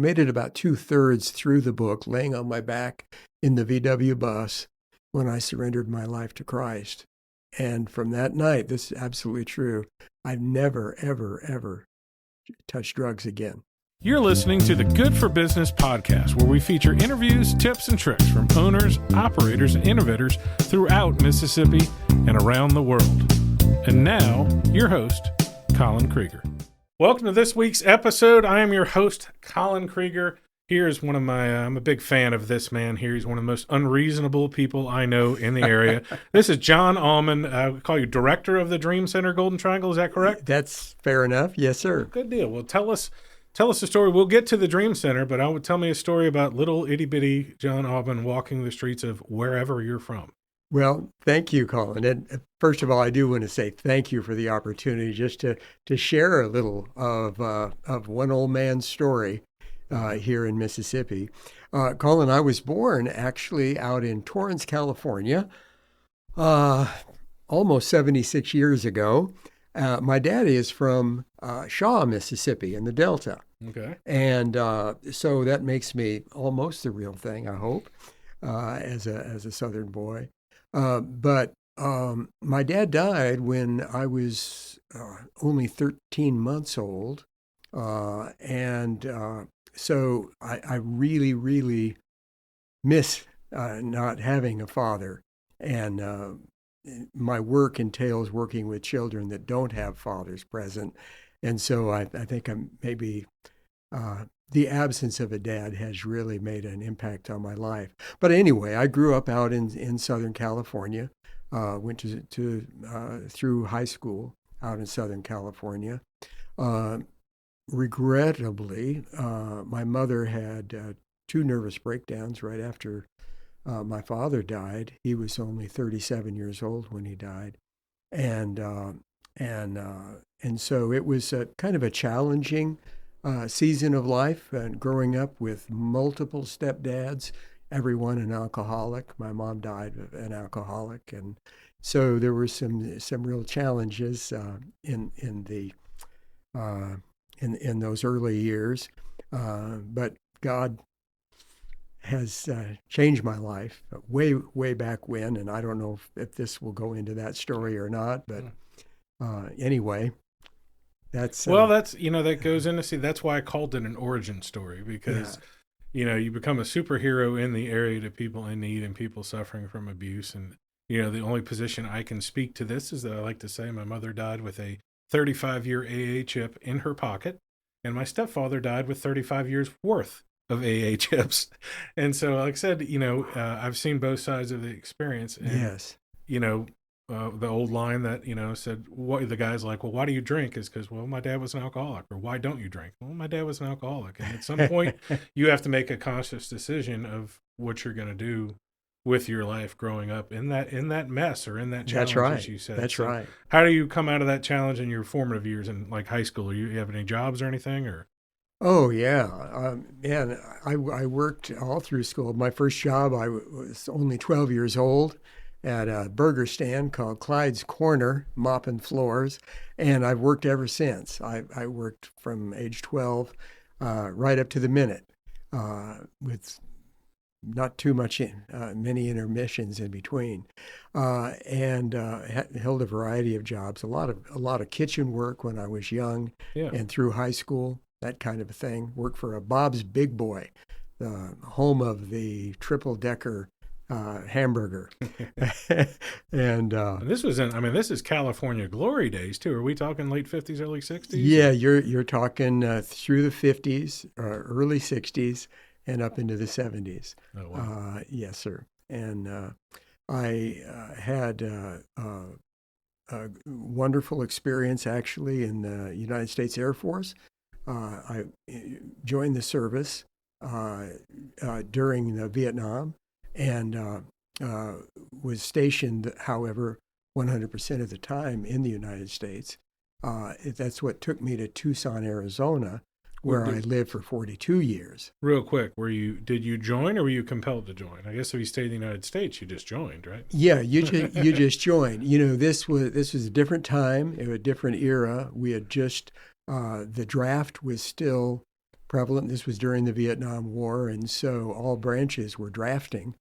made it about 2/3 through the book, laying on my back in the VW bus when I surrendered my life to Christ. And from that night, this is absolutely true, I've never, ever, ever touched drugs again. You're listening to the Good for Business podcast, where we feature interviews, tips, and tricks from owners, operators, and innovators throughout Mississippi and around the world. And now, your host, Colin Krieger. Welcome to this week's episode. I am your host, Colin Krieger. Here's one of I'm a big fan of this man here. He's one of the most unreasonable people I know in the area. This is John Almond. I call you director of the Dreamcenter Golden Triangle. Is that correct? That's fair enough. Yes, sir. Good deal. Well, tell us a story. We'll get to the Dreamcenter, but tell me a story about little itty-bitty John Almond walking the streets of wherever you're from. Well, thank you, Colin. And first of all, I do want to say thank you for the opportunity just to share a little of one old man's story here in Mississippi. Colin, I was born actually out in Torrance, California, almost 76 years ago. My dad is from Shaw, Mississippi, in the Delta. Okay. And so that makes me almost the real thing, I hope, as a Southern boy. But my dad died when I was only 13 months old. So I really, really miss not having a father. And my work entails working with children that don't have fathers present. And so I think maybe the absence of a dad has really made an impact on my life. But anyway, I grew up out in Southern California, went through high school out in Southern California. Regrettably, my mother had 2 nervous breakdowns right after my father died. He was only 37 years old when he died. And so it was kind of a challenging season of life, and growing up with multiple stepdads, everyone an alcoholic. My mom died of an alcoholic, and so there were some real challenges in those early years. But God has changed my life way back when, and I don't know if this will go into that story or not. But anyway. That goes into, that's why I called it an origin story, because, you become a superhero in the area to people in need and people suffering from abuse. And, the only position I can speak to this is that I like to say my mother died with a 35-year AA chip in her pocket, and my stepfather died with 35 years worth of AA chips. And so, like I said, I've seen both sides of the experience. And, yes. The old line that, said, what the guy's like, well, why do you drink? Is because, well, my dad was an alcoholic. Or why don't you drink? Well, my dad was an alcoholic. And at some point, you have to make a conscious decision of what you're going to do with your life growing up in that mess or in that challenge. That's right. As you said. That's so right. How do you come out of that challenge in your formative years in like high school? Do you have any jobs or anything? Or? Oh, yeah. Man, I worked all through school. My first job, I was only 12 years old, at a burger stand called Clyde's Corner, mopping floors, and I've worked ever since. I worked from age 12 right up to the minute, with not too many intermissions in between, and held a variety of jobs. A lot of kitchen work when I was young, and through high school, that kind of a thing. Worked for a Bob's Big Boy, the home of the triple-decker hamburger. And this is California glory days too. Are we talking late 50s, early 60s? Yeah, you're talking through the 50s, early 60s, and up into the 70s. Oh, wow. Yes, sir. And I had a wonderful experience actually in the United States Air Force. I joined the service during the Vietnam, and was stationed, however, 100% of the time in the United States. That's what took me to Tucson, Arizona, where I lived for 42 years. Real quick, did you join or were you compelled to join? I guess if you stayed in the United States, you just joined, right? Yeah, you just joined. This was a different time, a different era. We had just the draft was still prevalent. This was during the Vietnam War, and so all branches were drafting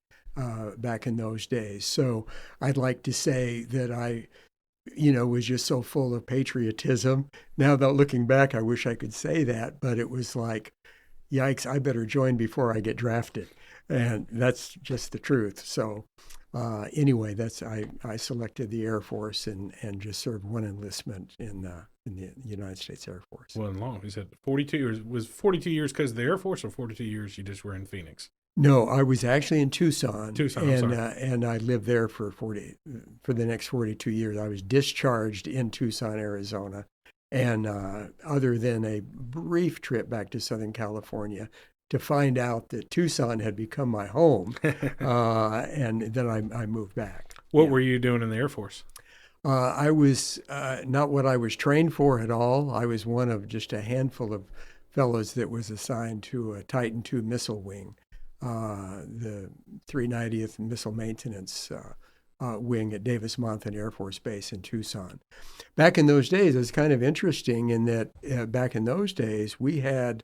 back in those days. So I'd like to say that I, was just so full of patriotism. Now that looking back, I wish I could say that, but it was like, yikes, I better join before I get drafted. And that's just the truth. So anyway, I selected the Air Force and just served one enlistment in the United States Air Force. Well, long. You said 42 years. Was 42 years because of the Air Force, or 42 years you just were in Phoenix? No, I was actually in Tucson. And I lived there for the next 42 years. I was discharged in Tucson, Arizona, and other than a brief trip back to Southern California to find out that Tucson had become my home, and then I moved back. What were you doing in the Air Force? I was not what I was trained for at all. I was one of just a handful of fellows that was assigned to a Titan II missile wing, the 390th Missile Maintenance wing at Davis-Monthan Air Force Base in Tucson. Back in those days, it was kind of interesting in that back in those days, we had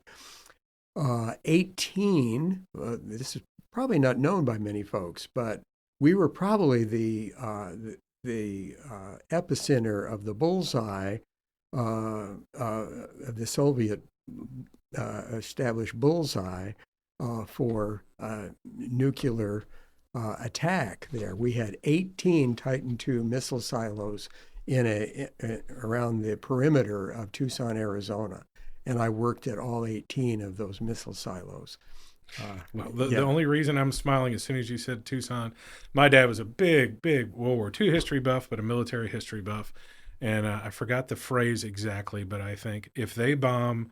18, this is probably not known by many folks, but we were probably the epicenter of the bullseye of the Soviet established bullseye for nuclear attack there. We had 18 Titan II missile silos around the perimeter of Tucson, Arizona. And I worked at all 18 of those missile silos. The only reason I'm smiling as soon as you said Tucson, my dad was a big World War II history buff, but a military history buff. And I forgot the phrase exactly, but I think if they bomb,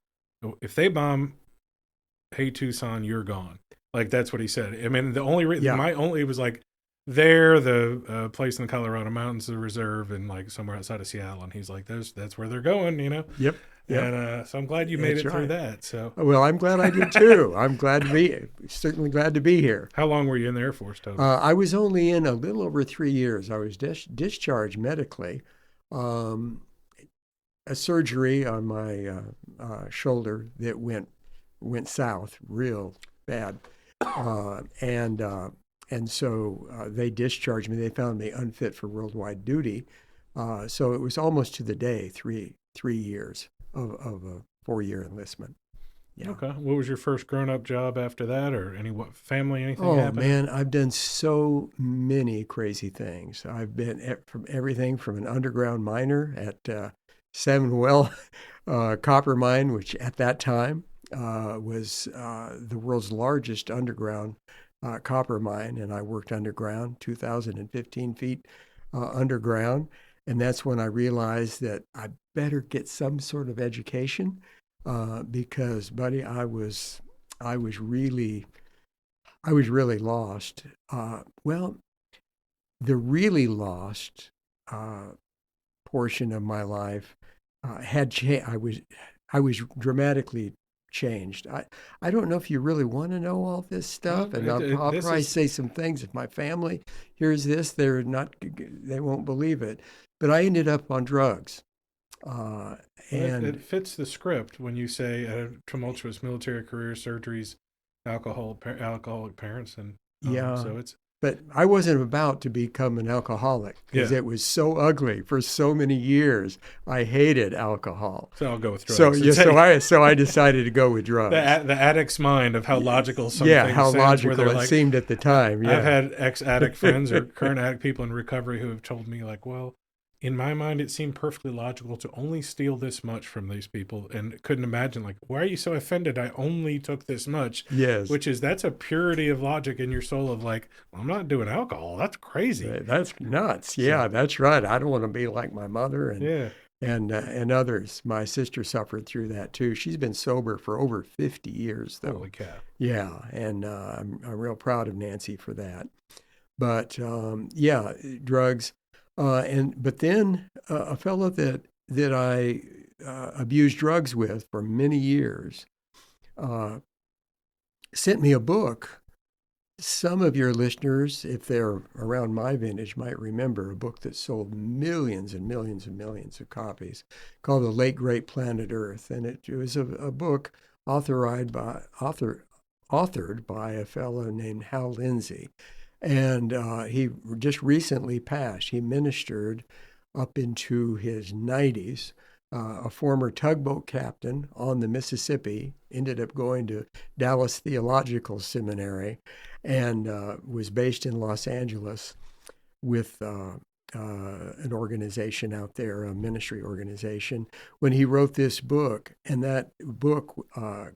hey, Tucson, you're gone. Like, that's what he said. I mean, the only reason, it was like, the place in the Colorado Mountains, the reserve, and like somewhere outside of Seattle. And he's like, that's where they're going, Yep. And so I'm glad you made it through that. So, well, I'm glad I did too. I'm certainly glad to be here. How long were you in the Air Force, total? I was only in a little over 3 years. I was discharged medically. A surgery on my shoulder that went south real bad, and so they discharged me. They found me unfit for worldwide duty. So it was almost to the day 3 years of a 4-year enlistment. Yeah. Okay. What was your first grown-up job after that, or family, anything Oh, happened? man, I've done so many crazy things. I've been from everything from an underground miner at Seven Well copper mine, which at that time was the world's largest underground copper mine, and I worked underground, 2,015 feet underground. And that's when I realized that I better get some sort of education because, buddy, I was really lost. Well, the really lost portion of my life had changed. I was dramatically changed. I don't know if you really want to know all this stuff, and I'll probably say some things. If my family hears this, they won't believe it. But I ended up on drugs. And it fits the script when you say a tumultuous military career, surgeries, alcoholic parents, and so it's. But I wasn't about to become an alcoholic because it was so ugly for so many years. I hated alcohol. So I'll go with drugs. So I decided to go with drugs. The addict's mind of how logical some things how logical it like, seemed at the time. Yeah. I've had ex-addict friends or current addict people in recovery who have told me, like, well, in my mind, it seemed perfectly logical to only steal this much from these people, and couldn't imagine, like, why are you so offended? I only took this much. Yes. That's a purity of logic in your soul of like, well, I'm not doing alcohol. That's crazy. That's nuts. Yeah, that's right. I don't want to be like my mother and others. My sister suffered through that too. She's been sober for over 50 years, though. Holy cow. Yeah, and I'm real proud of Nancy for that. But drugs. But then a fellow that I abused drugs with for many years sent me a book. Some of your listeners, if they're around my vintage, might remember a book that sold millions and millions and millions of copies called The Late Great Planet Earth. And it was a book authored by a fellow named Hal Lindsey. And he just recently passed. He ministered up into his 90s, a former tugboat captain on the Mississippi, ended up going to Dallas Theological Seminary, and was based in Los Angeles with an organization out there, a ministry organization, when he wrote this book. And that book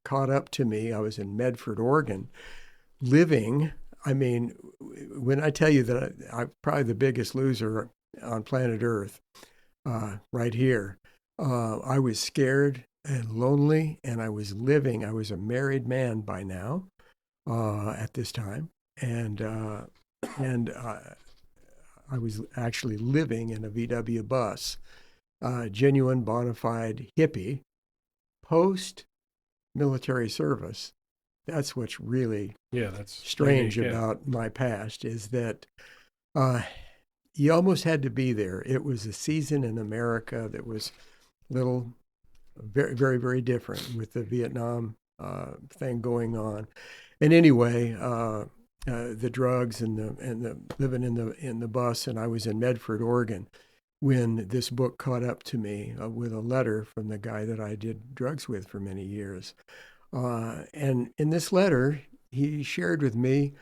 caught up to me. I was in Medford, Oregon, living. I mean, when I tell you that I'm probably the biggest loser on planet Earth, right here, I was scared and lonely, and I was living. I was a married man by now at this time, and I was actually living in a VW bus, genuine bona fide hippie, post military service. That's what's really that's strange unique, about my past, is that you almost had to be there. It was a season in America that was very, very, very different with the Vietnam thing going on. And anyway, the drugs and the living in the bus, and I was in Medford, Oregon, when this book caught up to me with a letter from the guy that I did drugs with for many years. And in this letter, he shared with me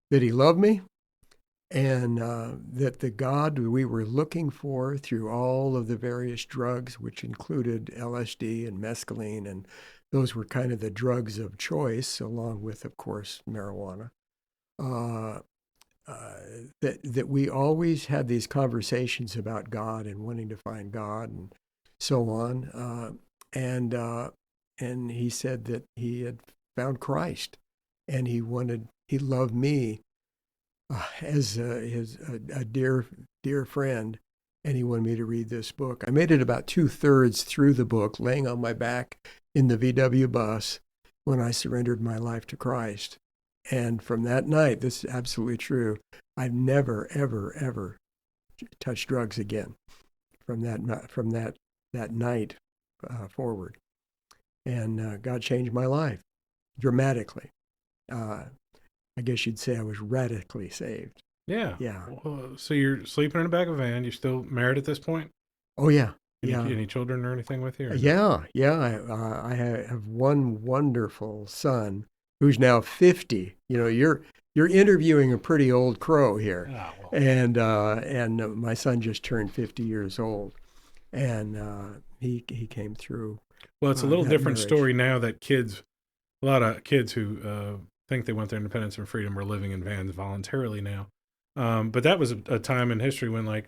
that he loved me, and that the God we were looking for through all of the various drugs, which included LSD and mescaline, and those were kind of the drugs of choice, along with, of course, marijuana, that we always had these conversations about God and wanting to find God and so on. And he said that he had found Christ, and he loved me as a dear friend, and he wanted me to read this book. I made it about 2/3 through the book, laying on my back in the VW bus when I surrendered my life to Christ. And from that night, this is absolutely true, I've never, ever, ever touched drugs again from that night forward. And God changed my life dramatically. I guess you'd say I was radically saved. Yeah. Yeah. So you're sleeping in the back of a van. You're still married at this point? Oh, yeah. Any children or anything with you? Yeah. I have one wonderful son who's now 50. You know, you're interviewing a pretty old crow here. Oh, well. And my son just turned 50 years old, and he came through. Well, it's a little different marriage. story now that a lot of kids who think they want their independence and freedom are living in vans voluntarily now. But that was a time in history when, like,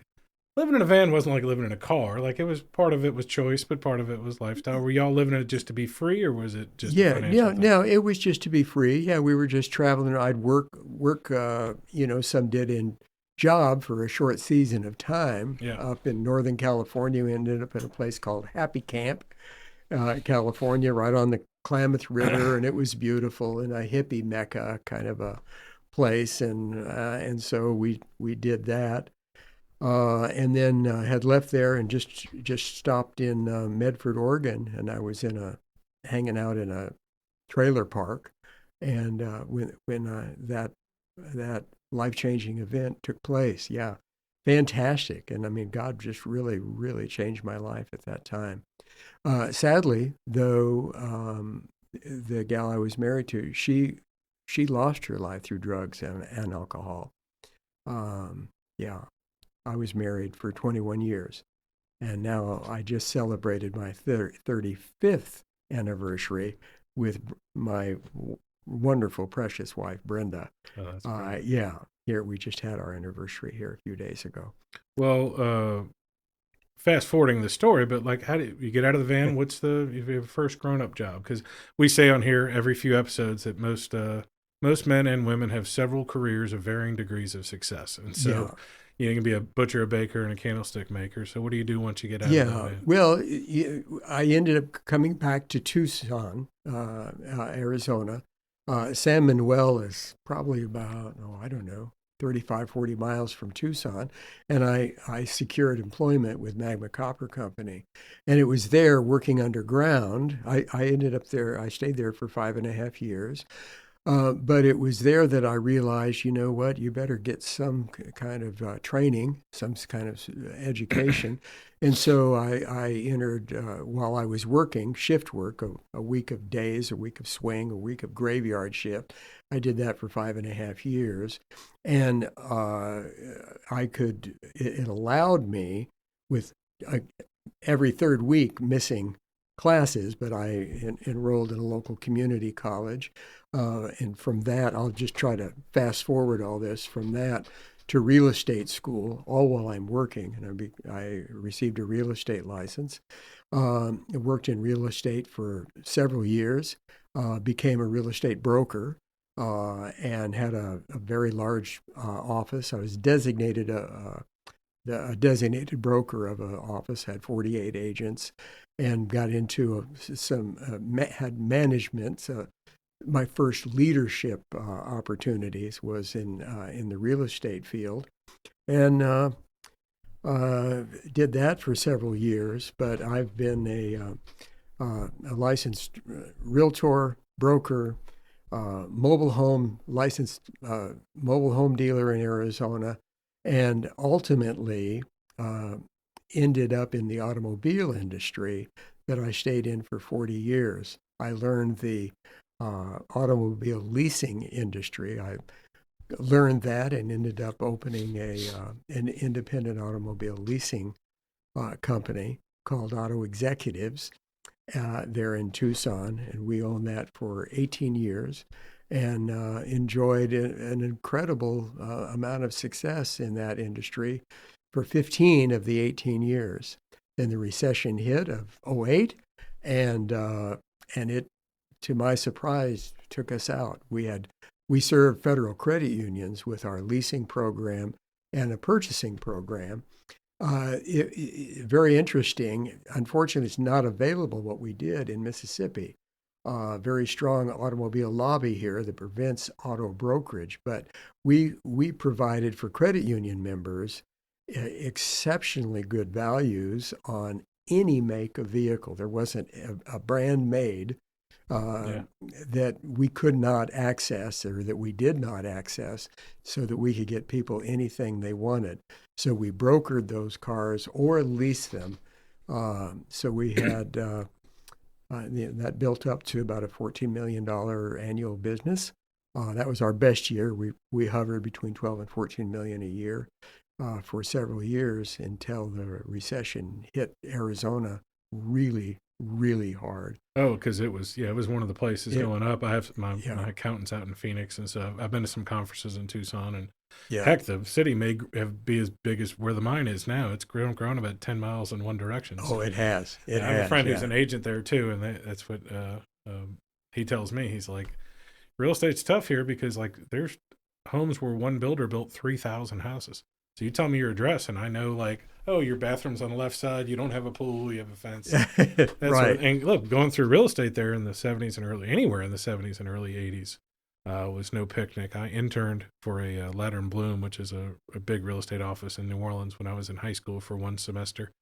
living in a van wasn't like living in a car. Like, part of it was choice, but part of it was lifestyle. Were y'all living in it just to be free, or was it just no, it was just to be free. Yeah, we were just traveling. I'd work, some did-in job for a short season of time up in Northern California. We ended up in a place called Happy Camp, California, right on the Klamath River, and it was beautiful, and a hippie mecca kind of a place, and so we did that, and then had left there and just stopped in Medford, Oregon, and I was hanging out in a trailer park, and when that life-changing event took place, yeah, fantastic, and I mean, God just really, really changed my life at that time. Sadly, though, the gal I was married to, she lost her life through drugs and alcohol. Yeah, I was married for 21 years, and now I just celebrated my 35th anniversary with my wonderful, precious wife, Brenda. Oh, that's great. Yeah, here we just had our anniversary here a few days ago. Well, fast forwarding the story, but like, how do you get out of the van? What's your first grown-up job? Because we say on here every few episodes that most men and women have several careers of varying degrees of success, and so you can be a butcher, a baker, and a candlestick maker. So what do you do once you get out of the van? Well, I ended up coming back to Tucson, Arizona. San Manuel is probably about, I don't know, 35, 40 miles from Tucson. And I secured employment with Magma Copper Company. And it was there working underground. I ended up there, I stayed there for 5.5 years. But it was there that I realized, you know what, you better get some kind of training, some kind of education. And so I entered, while I was working, shift work, a week of days, a week of swing, a week of graveyard shift. I did that for 5.5 years. And it allowed me, with every third week missing classes, but I enrolled in a local community college. And from that, I'll just try to fast forward all this, from that to real estate school, all while I'm working. And I received a real estate license. I worked in real estate for several years, became a real estate broker, and had a very large office. I was designated a designated broker of an office, had 48 agents, and got into had management. My first leadership opportunities was in the real estate field, and did that for several years. But I've been a licensed realtor, broker, licensed mobile home dealer in Arizona, and ultimately ended up in the automobile industry that I stayed in for 40 years. I learned the automobile leasing industry. I learned that and ended up opening an independent automobile leasing company called Auto Executives there in Tucson, and we owned that for 18 years and enjoyed an incredible amount of success in that industry for 15 of the 18 years. Then the recession hit of '08, and it, to my surprise, took us out. We served federal credit unions with our leasing program and a purchasing program. Very interesting. Unfortunately, it's not available what we did in Mississippi. Very strong automobile lobby here that prevents auto brokerage, but we provided for credit union members exceptionally good values on any make of vehicle. There wasn't a brand made that we could not access, or that we did not access, so that we could get people anything they wanted. So we brokered those cars or leased them. So we had that built up to about a $14 million annual business. That was our best year. We hovered between 12 and 14 million a year for several years, until the recession hit Arizona really, really hard. Oh, because it was one of the places going up. I have my accountants out in Phoenix, and so I've been to some conferences in Tucson, and heck, the city may be as big as where the mine is now. It's grown about 10 miles in one direction. So. Oh, it has. I have a friend who's an agent there too, and that's what he tells me. He's like, real estate's tough here because like there's homes where one builder built 3,000 houses. So you tell me your address, and I know, like, oh, your bathroom's on the left side. You don't have a pool. You have a fence. That's right. And look, going through real estate there in the 70s and anywhere in the 70s and early 80s was no picnic. I interned for a Ladder & Bloom, which is a big real estate office in New Orleans, when I was in high school for one semester.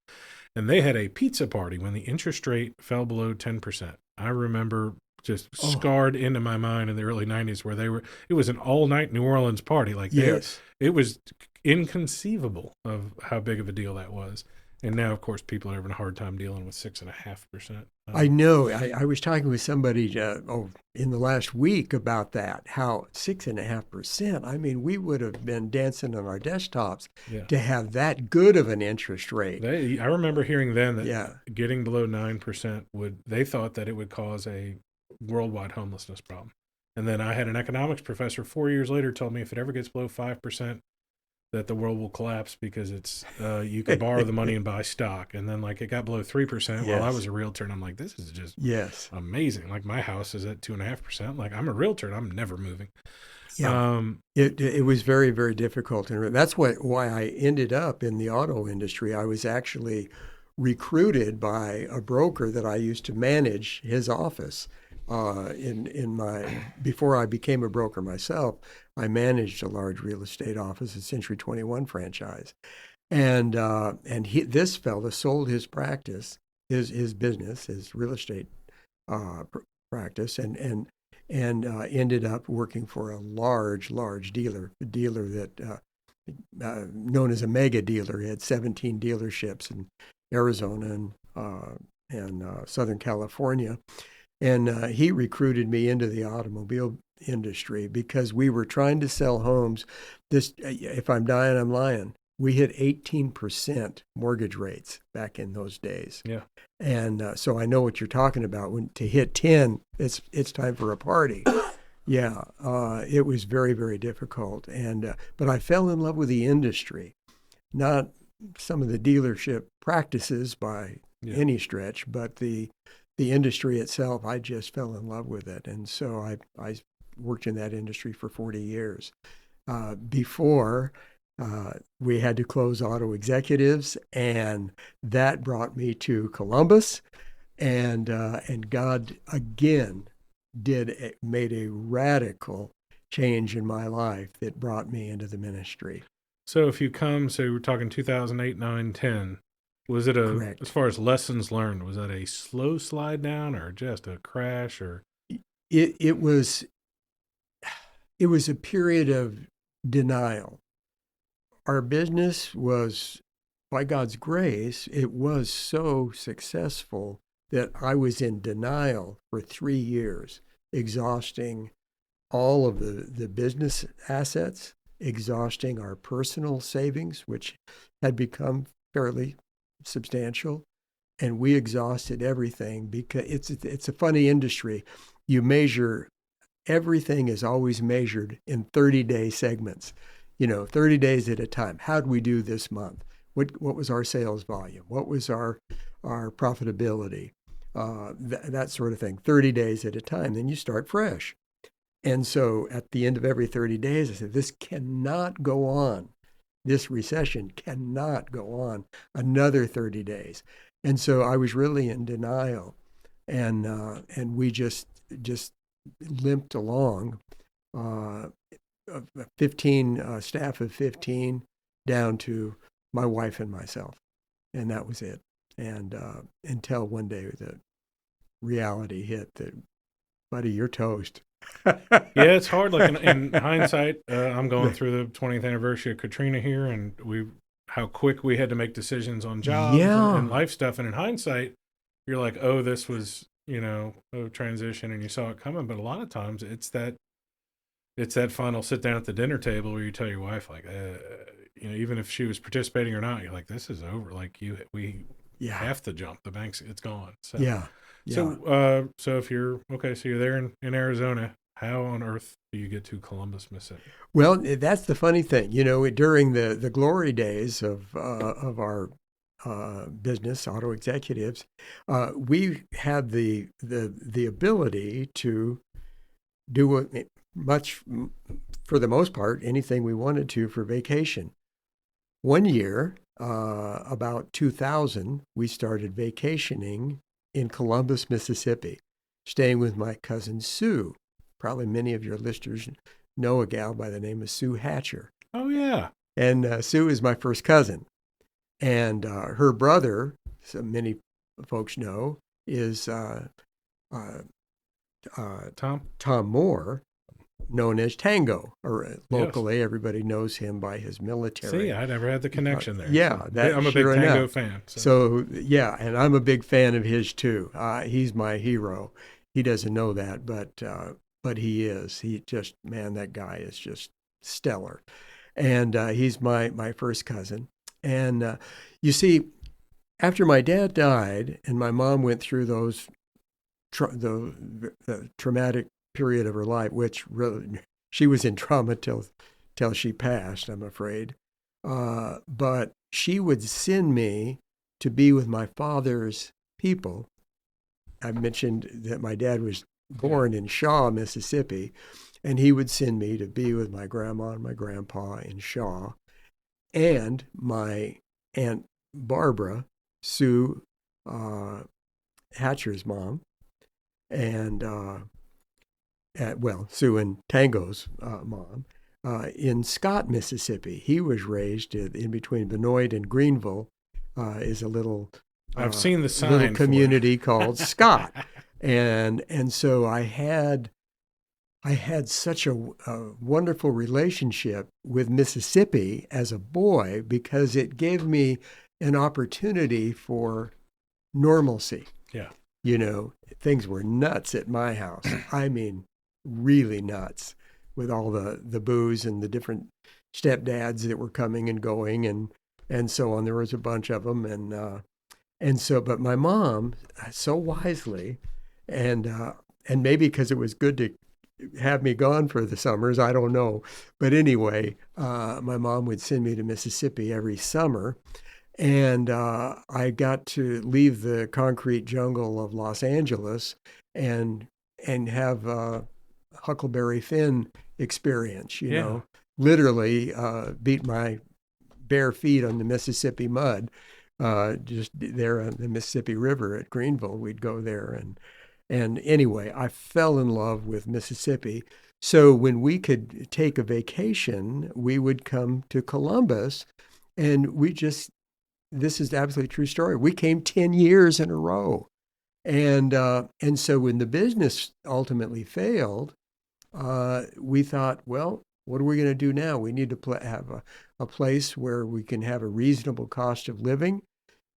And they had a pizza party when the interest rate fell below 10%. I remember just scarred into my mind in the early 90s where it was an all-night New Orleans party. Like, it was inconceivable of how big of a deal that was. And now, of course, people are having a hard time dealing with 6.5%. I know. I was talking with somebody in the last week about that, how 6.5%. I mean, we would have been dancing on our desktops to have that good of an interest rate. I remember hearing then that getting below 9% they thought that it would cause a worldwide homelessness problem. And then I had an economics professor 4 years later told me if it ever gets below 5%, that the world will collapse because it's you can borrow the money and buy stock. And then like it got below 3% while I was a realtor, and I'm like, this is just amazing. Like my house is at 2.5%. Like I'm a realtor and I'm never moving. Yeah. It was very, very difficult. And that's why I ended up in the auto industry. I was actually recruited by a broker that I used to manage his office. In my before I became a broker myself, I managed a large real estate office, a Century 21 franchise, and this fella sold his practice, his business, his real estate practice, and ended up working for a large dealer, a dealer that known as a mega dealer. He had 17 dealerships in Arizona and Southern California. And he recruited me into the automobile industry because we were trying to sell homes. If I'm dying, I'm lying. We hit 18% mortgage rates back in those days. Yeah. And so I know what you're talking about. When to hit 10, it's time for a party. Yeah, it was very, very difficult. But I fell in love with the industry, not some of the dealership practices by any stretch, but the industry itself. I just fell in love with it, and so I worked in that industry for 40 years. Before we had to close Auto Executives, and that brought me to Columbus, and God again made a radical change in my life that brought me into the ministry. So if you come, so we're talking 2008, 9, 10, was it Correct. as far as lessons learned, was that a slow slide down or just a crash or? It was a period of denial. Our business was, by God's grace, it was so successful that I was in denial for 3 years, exhausting all of the business assets, exhausting our personal savings, which had become fairly substantial. And we exhausted everything because it's a funny industry. You measure, everything is always measured in 30-day segments, 30 days at a time. How'd we do this month? What was our sales volume? What was our profitability? That sort of thing, 30 days at a time. Then you start fresh. And so at the end of every 30 days, I said, this cannot go on. This recession cannot go on another 30 days. And so I was really in denial. And we just limped along, 15 staff of 15 down to my wife and myself. And that was it. And until one day the reality hit that, buddy, you're toast. Yeah, it's hard. Like in hindsight, I'm going through the 20th anniversary of Katrina here, and how quick we had to make decisions on jobs and life stuff. And in hindsight, you're like, oh, this was, a transition, and you saw it coming. But a lot of times, it's that final sit down at the dinner table where you tell your wife, like, even if she was participating or not, you're like, this is over. Like we have to jump. The bank's, it's gone. So Yeah. So if you're so you're there in Arizona, how on earth do you get to Columbus, Mississippi? Well, that's the funny thing. During the glory days of our business, Auto Executives, we had the ability to do much, for the most part, anything we wanted to for vacation. One year, about 2000, we started vacationing in Columbus, Mississippi, staying with my cousin Sue. Probably many of your listeners know a gal by the name of Sue Hatcher. Oh, yeah. And Sue is my first cousin. And her brother, so many folks know, is Tom Moore, known as Tango. Or locally, everybody knows him by his military. See, I never had the connection there. Yeah, so I'm a big Tango fan. So yeah, and I'm a big fan of his too. He's my hero. He doesn't know that, but he is. He just, man, that guy is just stellar. And he's my first cousin. And you see, after my dad died and my mom went through the traumatic period of her life, which really, she was in trauma till she passed, I'm afraid. But she would send me to be with my father's people. I mentioned that my dad was born in Shaw, Mississippi, and he would send me to be with my grandma and my grandpa in Shaw, and my Aunt Barbara, Sue Hatcher's mom, and Sue and Tango's mom, in Scott, Mississippi. He was raised in between Benoit and Greenville. Is a I've seen the sign little for it. community called Scott, and so I had such a wonderful relationship with Mississippi as a boy because it gave me an opportunity for normalcy. Yeah. Things were nuts at my house. I mean, really nuts with all the booze and the different stepdads that were coming and going and so on. There was a bunch of them. But my mom, so wisely, and maybe because it was good to have me gone for the summers, I don't know. But anyway, my mom would send me to Mississippi every summer. And I got to leave the concrete jungle of Los Angeles and have Huckleberry Finn experience, literally beat my bare feet on the Mississippi mud, just there on the Mississippi River at Greenville. We'd go there. And anyway, I fell in love with Mississippi. So when we could take a vacation, we would come to Columbus, and this is an absolutely true story. We came 10 years in a row. And so when the business ultimately failed, we thought, well, what are we going to do now? We need to have a place where we can have a reasonable cost of living.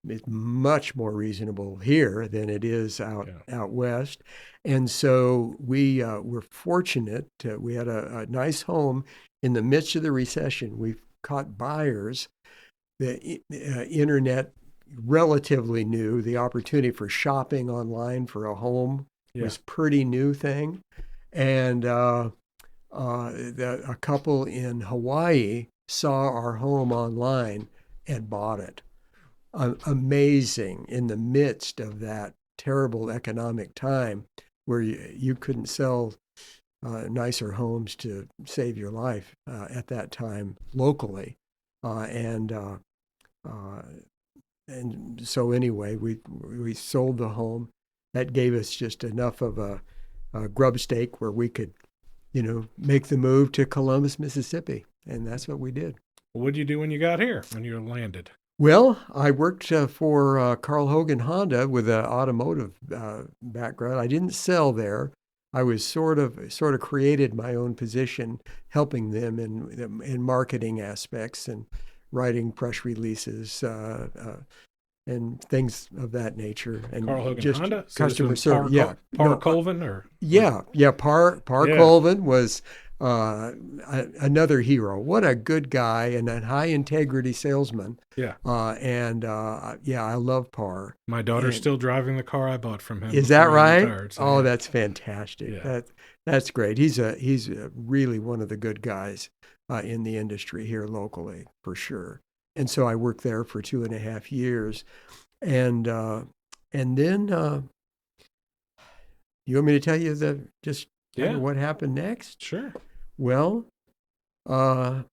It's much more reasonable here than it is out west. And so we were fortunate. We had a nice home in the midst of the recession. We caught buyers. The internet, relatively new. The opportunity for shopping online for a home was pretty new thing. And a couple in Hawaii saw our home online and bought it. Amazing in the midst of that terrible economic time where you couldn't sell nicer homes to save your life at that time locally. And so anyway, we sold the home. That gave us just enough of a grub stake where we could, make the move to Columbus, Mississippi. And that's what we did. What did you do when you got here, when you landed? Well, I worked for Carl Hogan Honda with an automotive background. I didn't sell there. I was sort of created my own position, helping them in marketing aspects and writing press releases and things of that nature. And Carl Hogan just Honda? customer service. Colvin or? Par Colvin was another hero. What a good guy and a high integrity salesman. Yeah. I love Par. My daughter's still driving the car I bought from him. Is that right? Retired, so that's fantastic. Yeah. That's great. He's really one of the good guys in the industry here locally, for sure. And so I worked there for 2.5 years. And then you want me to tell you what happened next? Sure. Well, my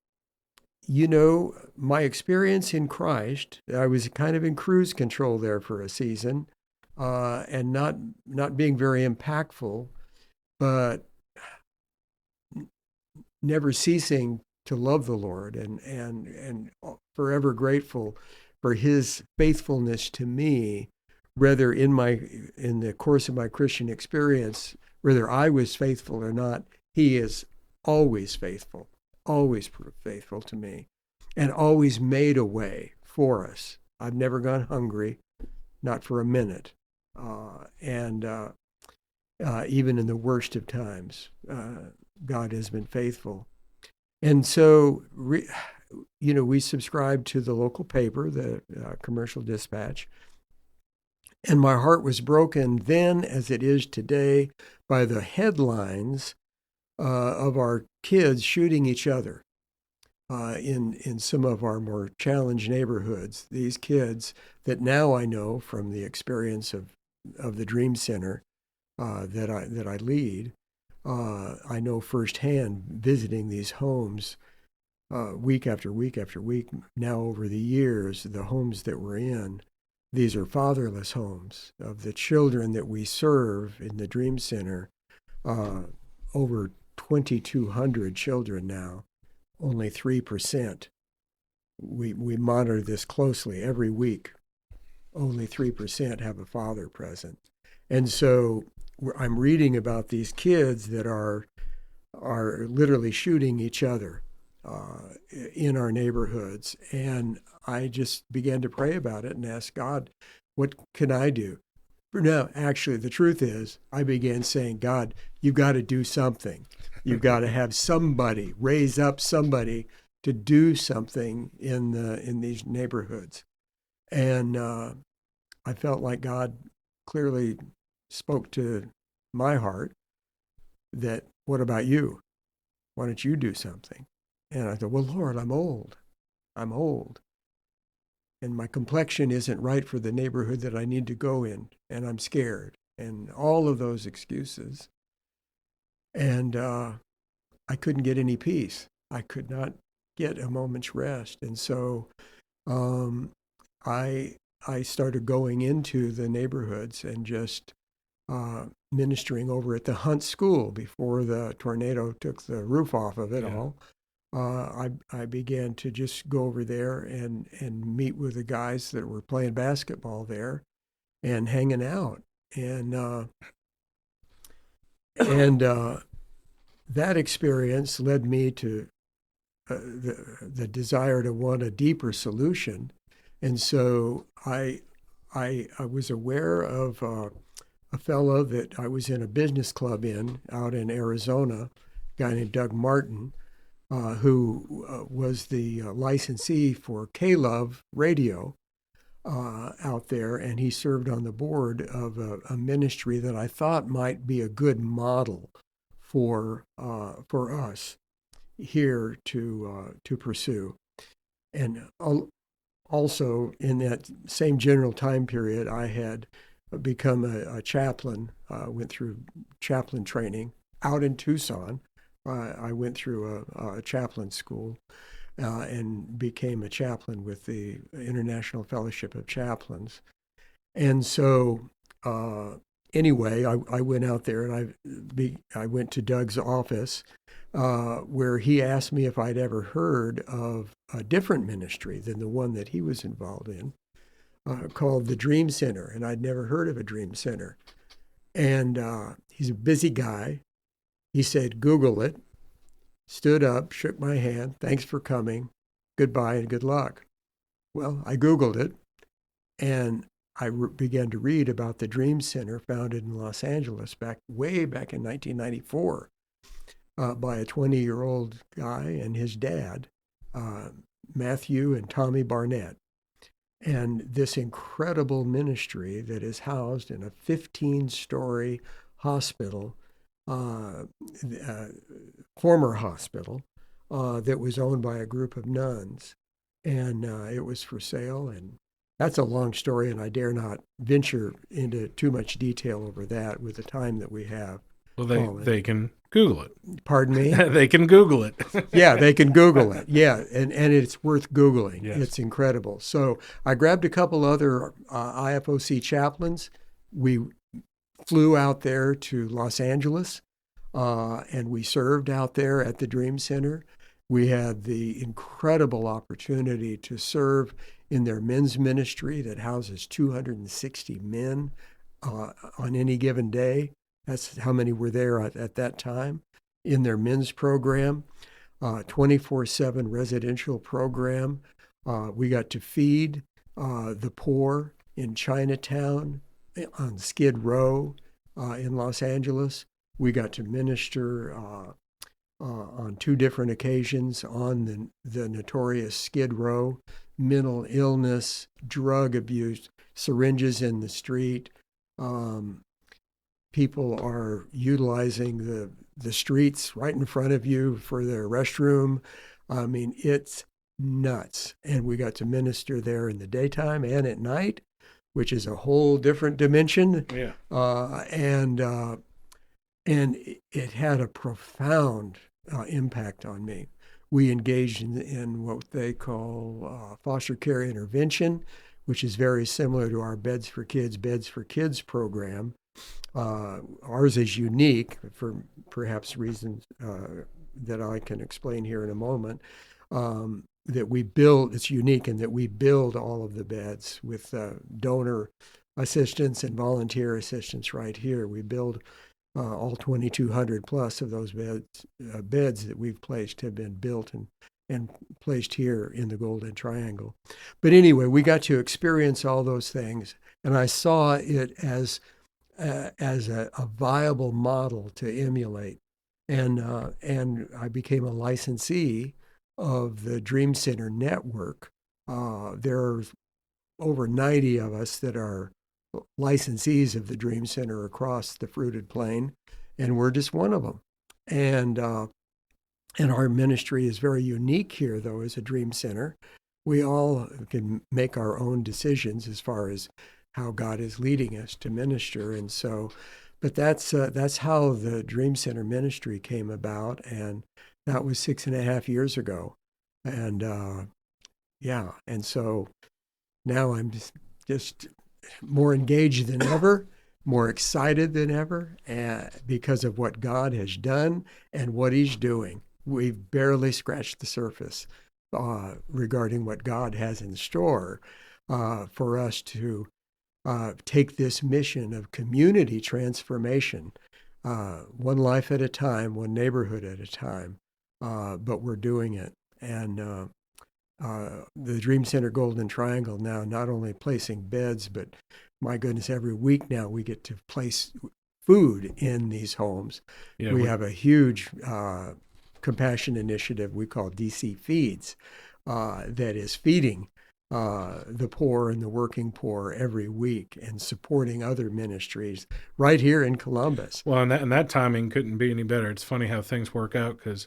experience in Christ, I was kind of in cruise control there for a season, and not being very impactful, but never ceasing to love the Lord and forever grateful for his faithfulness to me, whether in the course of my Christian experience, whether I was faithful or not, he is always faithful to me, and always made a way for us. I've never gone hungry, not for a minute. Even in the worst of times, God has been faithful. And so, we subscribed to the local paper, the Commercial Dispatch, and my heart was broken then, as it is today, by the headlines of our kids shooting each other in some of our more challenged neighborhoods. These kids that now I know from the experience of the Dreamcenter that I lead, I know firsthand, visiting these homes week after week after week, now over the years, the homes that we're in, these are fatherless homes. Of the children that we serve in the Dream Center, over 2,200 children now, only 3%. We monitor this closely every week. Only 3% have a father present. And so I'm reading about these kids that are literally shooting each other in our neighborhoods. And I just began to pray about it and ask God, what can I do? No, actually, the truth is, I began saying, God, you've got to do something. You've got to have somebody, raise up somebody to do something in these neighborhoods. And I felt like God clearly spoke to my heart that, what about you? Why don't you do something? And I thought, well, Lord, I'm old. I'm old. And my complexion isn't right for the neighborhood that I need to go in. And I'm scared. And all of those excuses. And I couldn't get any peace. I could not get a moment's rest. And so I started going into the neighborhoods and just ministering over at the Hunt School before the tornado took the roof off of it all. I began to just go over there and meet with the guys that were playing basketball there and hanging out. And that experience led me to the desire to want a deeper solution. And so I was aware of a fellow that I was in a business club out in Arizona, a guy named Doug Martin, who was the licensee for K-Love Radio out there, and he served on the board of a ministry that I thought might be a good model for us here to pursue. And also in that same general time period, I had become a chaplain, went through chaplain training out in Tucson. I went through a chaplain school and became a chaplain with the International Fellowship of Chaplains. And so anyway, I went out there and I went to Doug's office where he asked me if I'd ever heard of a different ministry than the one that he was involved in, called the Dream Center. And I'd never heard of a Dream Center. And he's a busy guy. He said, Google it, stood up, shook my hand, thanks for coming, goodbye and good luck. Well, I Googled it, and I began to read about the Dream Center founded in Los Angeles way back in 1994 by a 20-year-old guy and his dad, Matthew and Tommy Barnett. And this incredible ministry that is housed in a 15-story hospital, former hospital, that was owned by a group of nuns. And it was for sale. And that's a long story, and I dare not venture into too much detail over that with the time that we have. Well, they can Google it. Pardon me? They can Google it. Yeah, they can Google it. Yeah, and it's worth Googling. Yes. It's incredible. So I grabbed a couple other IFOC chaplains. We flew out there to Los Angeles, and we served out there at the Dream Center. We had the incredible opportunity to serve in their men's ministry that houses 260 men on any given day. That's how many were there at that time in their men's program, 24/7 residential program. We got to feed the poor in Chinatown, on Skid Row in Los Angeles. We got to minister on two different occasions on the notorious Skid Row, mental illness, drug abuse, syringes in the street. People are utilizing the streets right in front of you for their restroom. I mean, it's nuts. And we got to minister there in the daytime and at night, which is a whole different dimension. Yeah. And it had a profound impact on me. We engaged in what they call foster care intervention. which is very similar to our Beds for Kids program. Ours is unique for perhaps reasons that I can explain here in a moment. That we build, it's unique in that we build all of the beds with donor assistance and volunteer assistance right here. We build all 2,200 plus of those beds that we've placed have been built and placed here in the Golden Triangle. But anyway, we got to experience all those things, and I saw it as a viable model to emulate. And I became a licensee of the Dreamcenter network. There are over 90 of us that are licensees of the Dreamcenter across the Fruited Plain, and we're just one of them. And our ministry is very unique here, though, as a Dreamcenter. We all can make our own decisions as far as how God is leading us to minister, and so. But that's how the Dreamcenter ministry came about, and that was 6.5 years ago, and and so now I'm just more engaged than ever, more excited than ever, because of what God has done and what He's doing. We've barely scratched the surface regarding what God has in store for us to take this mission of community transformation, one life at a time, one neighborhood at a time, but we're doing it. And the Dreamcenter Golden Triangle now not only placing beds, but my goodness, every week now we get to place food in these homes. Yeah, we have a huge compassion initiative we call DC Feeds that is feeding the poor and the working poor every week and supporting other ministries right here in Columbus. Well, and that timing couldn't be any better. It's funny how things work out, because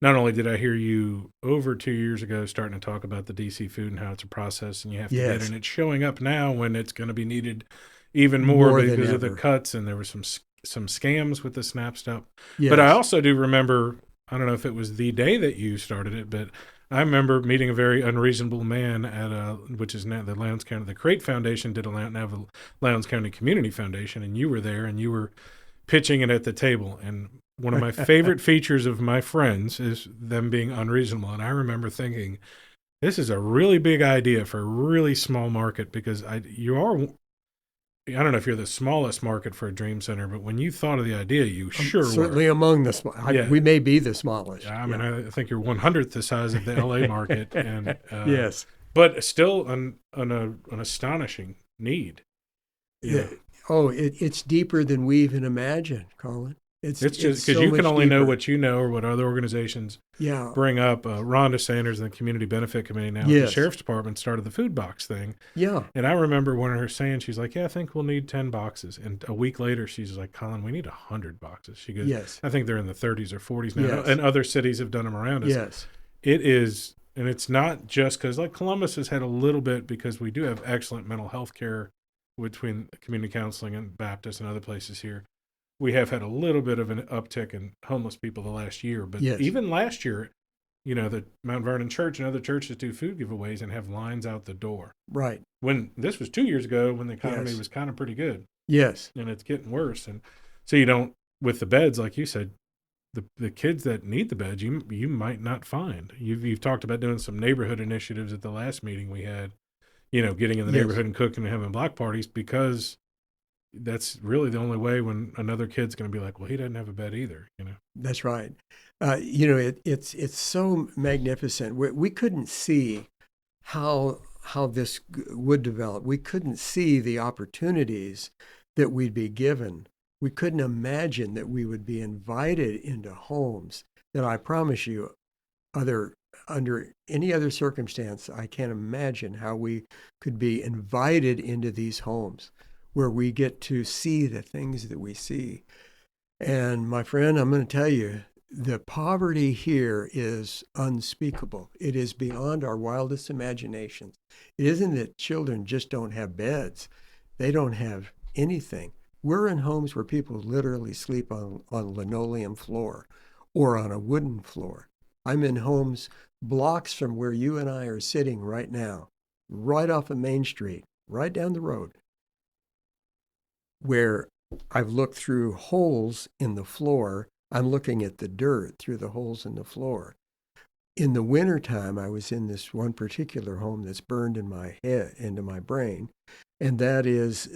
not only did I hear you over 2 years ago starting to talk about the DC food and how it's a process and you have to get it, and it's showing up now when it's going to be needed even more because of the cuts, and there were some scams with the SNAP stuff. Yes. But I also do remember, I don't know if it was the day that you started it, but I remember meeting a very unreasonable man at which is now the Lowndes County, the Crate Foundation did now the Lowndes County Community Foundation, and you were there and you were pitching it at the table. And one of my favorite features of my friends is them being unreasonable. And I remember thinking, this is a really big idea for a really small market, because I don't know if you're the smallest market for a dream center, but when you thought of the idea, you sure certainly were. Among the small. We may be the smallest. I mean, I think you're 100th the size of the LA market, and yes, but still an astonishing need. It's deeper than we even imagined, Colin. It's just because so you can only know what you know or what other organizations bring up. Ron DeSanders and the Community Benefit Committee now, the Sheriff's Department started the food box thing. Yeah. And I remember when her saying, she's like, I think we'll need 10 boxes. And a week later, she's like, Colin, we need 100 boxes. She goes, I think they're in the 30s or 40s now, and other cities have done them around us. Yes. It is, and it's not just because, like, Columbus has had a little bit, because we do have excellent mental health care between community counseling and Baptist and other places here. We have had a little bit of an uptick in homeless people the last year, but even last year, the Mount Vernon Church and other churches do food giveaways and have lines out the door. Right. When this was 2 years ago, when the economy was kind of pretty good. Yes. And it's getting worse. And so you don't, with the beds, like you said, the kids that need the beds, you might not find. You've talked about doing some neighborhood initiatives at the last meeting we had, getting in the neighborhood and cooking and having block parties, because that's really the only way when another kid's going to be like, well, he doesn't have a bed either, That's right. It's so magnificent. We couldn't see how this would develop. We couldn't see the opportunities that we'd be given. We couldn't imagine that we would be invited into homes that, I promise you, under any other circumstance, I can't imagine how we could be invited into these homes, where we get to see the things that we see. And my friend, I'm going to tell you, the poverty here is unspeakable. It is beyond our wildest imaginations. It isn't that children just don't have beds. They don't have anything. We're in homes where people literally sleep on linoleum floor or on a wooden floor. I'm in homes blocks from where you and I are sitting right now, right off of Main Street, right down the road, where I've looked through holes in the floor. I'm looking at the dirt through the holes in the floor. In the wintertime, I was in this one particular home that's burned in my head, into my brain. And that is,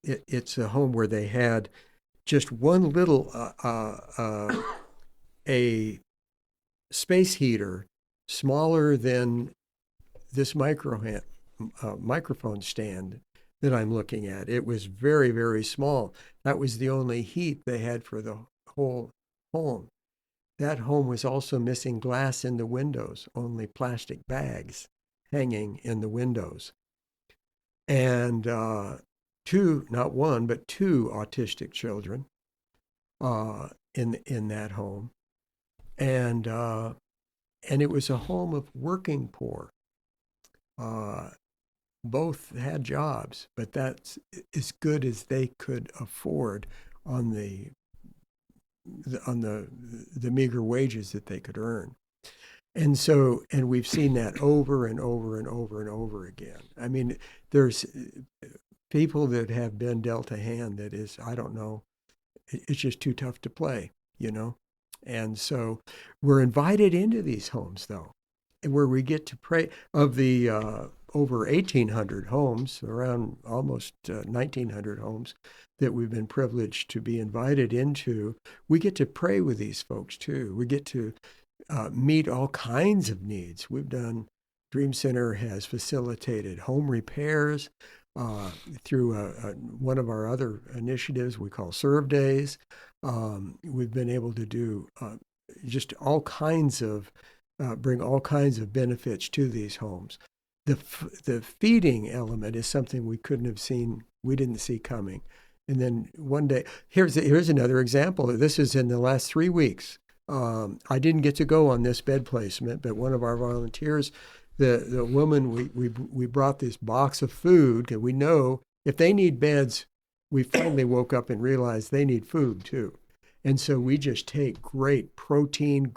it's a home where they had just one little, a space heater smaller than this microphone stand that I'm looking at. It was very, very small. That was the only heat they had for the whole home. That home was also missing glass in the windows, only plastic bags hanging in the windows. And two, not one, but two autistic children in that home. And it was a home of working poor. Both had jobs, but that's as good as they could afford on the meager wages that they could earn. And so, and we've seen that over and over and over and over again. I mean, there's people that have been dealt a hand that is, I don't know, it's just too tough to play, you know? And so we're invited into these homes, though, where we get to pray. Of the over 1,800 homes, around almost 1,900 homes that we've been privileged to be invited into, we get to pray with these folks, too. We get to meet all kinds of needs. We've done, Dreamcenter has facilitated home repairs through one of our other initiatives we call Serve Days. We've been able to do just all kinds of, bring all kinds of benefits to these homes. The feeding element is something we couldn't have seen, we didn't see coming. And then one day, here's another example. This is in the last 3 weeks. I didn't get to go on this bed placement, but one of our volunteers, the woman, we brought this box of food, because we know if they need beds, we finally woke up and realized they need food too. And so we just take great protein,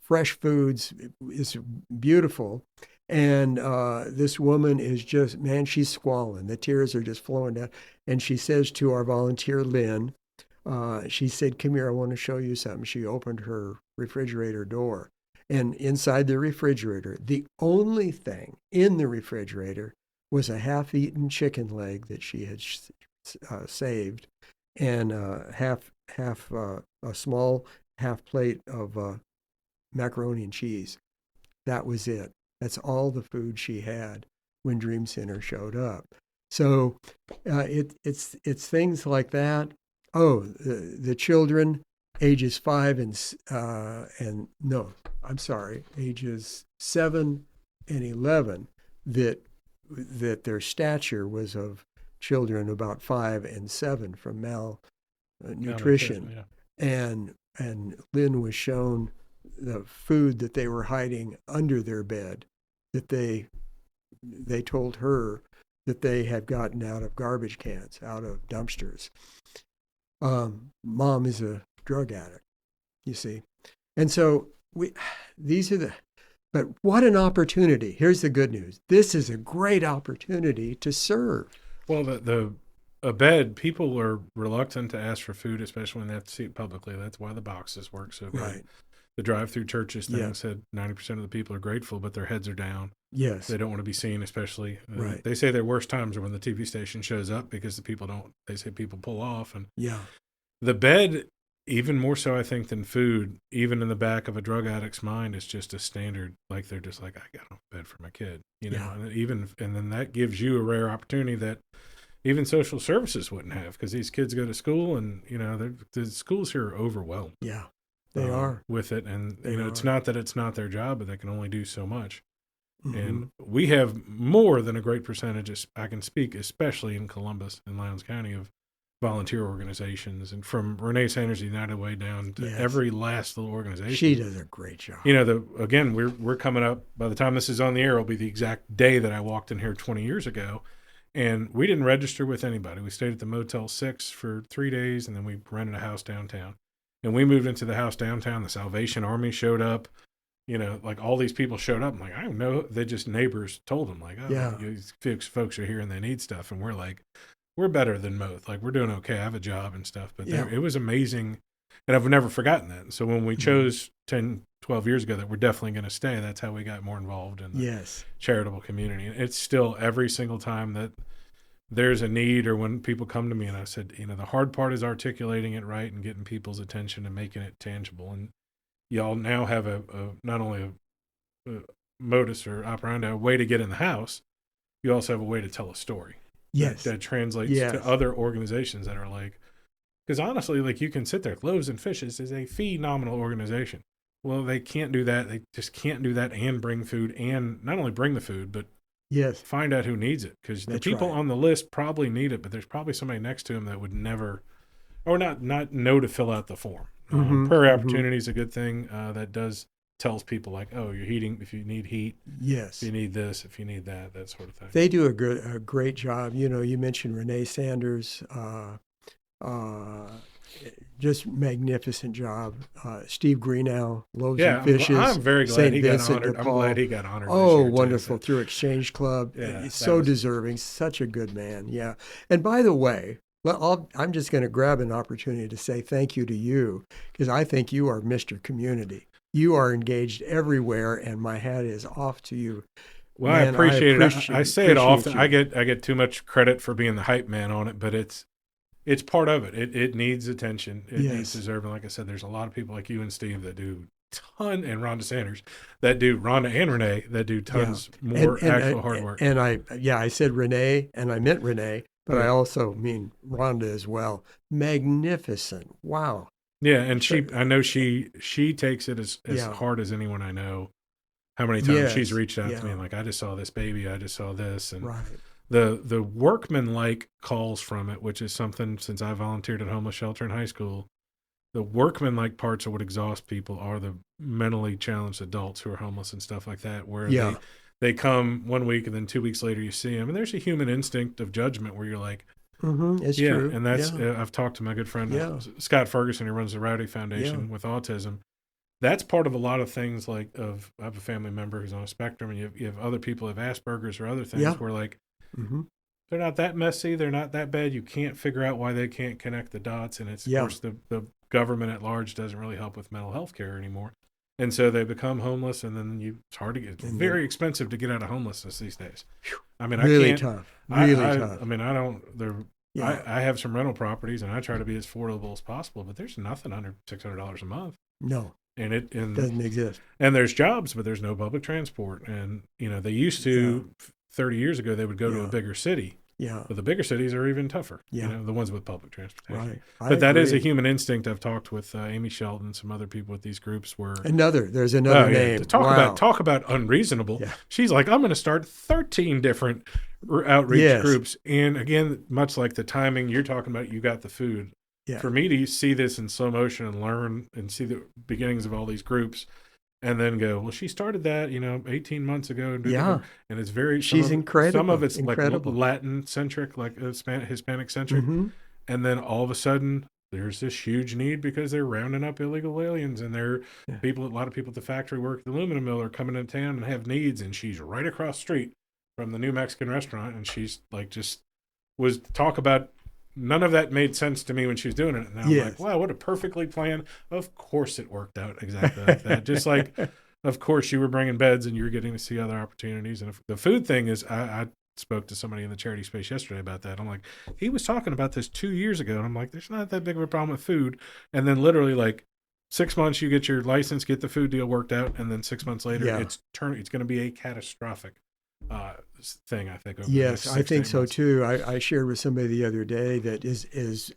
fresh foods. It's beautiful. And this woman is just, man, she's squalling. The tears are just flowing down. And she says to our volunteer, Lynn, she said, "Come here, I want to show you something." She opened her refrigerator door. And inside the refrigerator, the only thing in the refrigerator was a half-eaten chicken leg that she had saved, and a small half plate of macaroni and cheese. That was it. That's all the food she had when Dreamcenter showed up. So it's things like that. Oh, the children ages 5 ages 7 and 11 that their stature was of children about 5 and 7 from malnutrition. Yeah. And Lynn was shown the food that they were hiding under their bed, that they told her that they had gotten out of garbage cans, out of dumpsters. Mom is a drug addict, you see. And so but what an opportunity. Here's the good news. This is a great opportunity to serve. Well, a bed, people are reluctant to ask for food, especially when they have to see it publicly. That's why the boxes work so good. Right. The drive-through churches thing said 90% of the people are grateful, but their heads are down. Yes. They don't want to be seen, especially. Right. They say their worst times are when the TV station shows up, because they say people pull off. And the bed, even more so, I think, than food, even in the back of a drug addict's mind, is just a standard. Like, they're just like, I got a bed for my kid, you know. And then that gives you a rare opportunity that even social services wouldn't have, because these kids go to school, and the schools here are overwhelmed. Yeah, they are with it, and are. It's not that it's not their job, but they can only do so much. Mm-hmm. And we have more than a great percentage, I can speak, especially in Columbus and Lowndes County, of volunteer organizations, and from Renee Sanders United Way down to every last little organization. She does a great job. Again, we're coming up, by the time this is on the air, it'll be the exact day that I walked in here 20 years ago. And we didn't register with anybody. We stayed at the Motel 6 for 3 days, and then we rented a house downtown. And we moved into the house downtown. The Salvation Army showed up. like all these people showed up. I'm like, I don't know. They just neighbors told them like, oh, Yeah. these folks are here and they need stuff. And we're like, we're better than most. Like we're doing okay. I have a job and stuff, but Yeah. it was amazing. And I've never forgotten that. So when we chose 10, 12 years ago that we're definitely going to stay, that's how we got more involved in the charitable community. And it's still every single time that there's a need, or when people come to me and I said, the hard part is articulating it right and getting people's attention and making it tangible. And y'all now have a not only a modus or operandi, a way to get in the house, you also have a way to tell a story. Yes. That translates to other organizations that are like, because honestly, like you can sit there, Loaves and Fishes is a phenomenal organization. Well, they can't do that. They just can't do that and bring food, and not only bring the food, but find out who needs it. Because the people on the list probably need it, but there's probably somebody next to them that would never, or not know to fill out the form. Prayer Opportunity is a good thing that tells people like, oh, you're heating, if you need heat, if you need this, if you need that sort of thing. They do a great job. You mentioned Renee Sanders, just magnificent job. Steve Greenow, Loaves and Fishes. I'm very glad St. he Vincent got honored. I'm glad he got honored. Oh, this year wonderful. Too, Through Exchange Club. Yeah, so deserving. Such a good man. Yeah. And by the way, I'm just going to grab an opportunity to say thank you to you, because I think you are Mr. Community. You are engaged everywhere, and my hat is off to you. Well, man, I appreciate it. I say it often. I get too much credit for being the hype man on it, but it's part of it. It needs attention. It needs deserving. Like I said, there's a lot of people like you and Steve that do and Rhonda Sanders that do, Rhonda and Renee that do tons more actual hard work. And I said Renee, and I meant Renee, but I also mean Rhonda as well. Magnificent. Wow. Yeah, and I know she takes it as hard as anyone I know. How many times she's reached out to me and like, I just saw this baby, I just saw this, and the workman-like calls from it, which is something since I volunteered at homeless shelter in high school. The workman-like parts of what exhausts people are the mentally challenged adults who are homeless and stuff like that, where they come 1 week and then 2 weeks later you see them, and there's a human instinct of judgment where you're like, it's true. And that's I've talked to my good friend Scott Ferguson, who runs the Rowdy Foundation with autism. That's part of a lot of things. Like I have a family member who's on a spectrum, and you have other people who have Asperger's or other things where like they're not that messy, they're not that bad. You can't figure out why they can't connect the dots, and it's of course the government at large doesn't really help with mental health care anymore, and so they become homeless, and then it's hard to get. It's very expensive to get out of homelessness these days. I mean, really I can't. Tough. I mean, I don't. I have some rental properties, and I try to be as affordable as possible, but there's nothing under $600 a month. No. And it doesn't exist. And there's jobs, but there's no public transport. And, they used to, 30 years ago, they would go to a bigger city. Yeah. But the bigger cities are even tougher, the ones with public transportation. Right. But that is a human instinct. I've talked with Amy Shelton and some other people with these groups where. There's another name. Talk about unreasonable. Yeah. She's like, I'm going to start 13 different outreach groups. And again, much like the timing you're talking about, you got the food. Yeah. For me to see this in slow motion and learn and see the beginnings of all these groups and then go, well, she started that, 18 months ago. And it's very, she's incredible. Some of it's incredible. Like Latin centric, like Hispanic centric. Mm-hmm. And then all of a sudden there's this huge need because they're rounding up illegal aliens, and they're a lot of people at the factory work at the aluminum mill are coming into town and have needs. And she's right across the street from the new Mexican restaurant. And she's like, talk about, none of that made sense to me when she was doing it. And I'm like, wow, what a perfectly planned. Of course it worked out exactly like that. Just like, of course you were bringing beds and you were getting to see other opportunities. And the food thing is, I spoke to somebody in the charity space yesterday about that. I'm like, he was talking about this 2 years ago. And I'm like, there's not that big of a problem with food. And then literally like 6 months, you get your license, get the food deal worked out. And then 6 months later, it's going to be a catastrophic thing, I think. Yes, I think so too. I shared with somebody the other day that is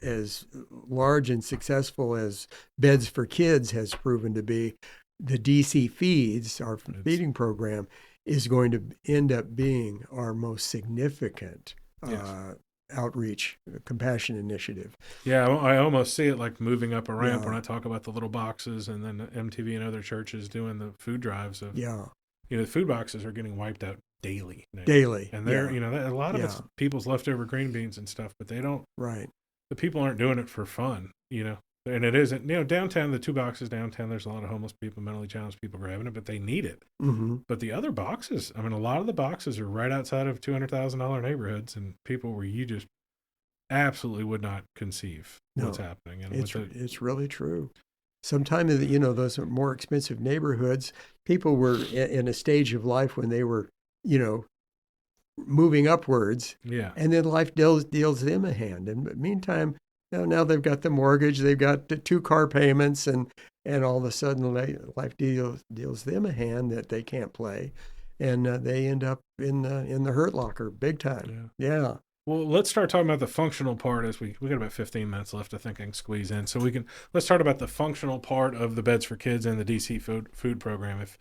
as large and successful as Beds for Kids has proven to be. The DC Feeds, our feeding program, is going to end up being our most significant outreach, compassion initiative. Yeah, I almost see it like moving up a ramp when I talk about the little boxes, and then MTV and other churches doing the food drives. The food boxes are getting wiped out daily. And they're, a lot of it's people's leftover green beans and stuff, but they don't. Right. The people aren't doing it for fun. And it isn't, downtown, the 2 boxes downtown, there's a lot of homeless people, mentally challenged people grabbing it, but they need it. Mm-hmm. But the other boxes, I mean, a lot of the boxes are right outside of $200,000 neighborhoods and people where you just absolutely would not conceive what's happening. And it's really true. Sometimes, those are more expensive neighborhoods. People were in a stage of life when they were, moving upwards. Yeah. And then life deals them a hand. And meantime, now they've got the mortgage, they've got the 2 car payments, and all of a sudden life deals them a hand that they can't play, and they end up in the hurt locker big time. Yeah. Well, let's start talking about the functional part as we got about 15 minutes left, I think I can squeeze in. So let's start about the functional part of the Beds for Kids and the DC food program. If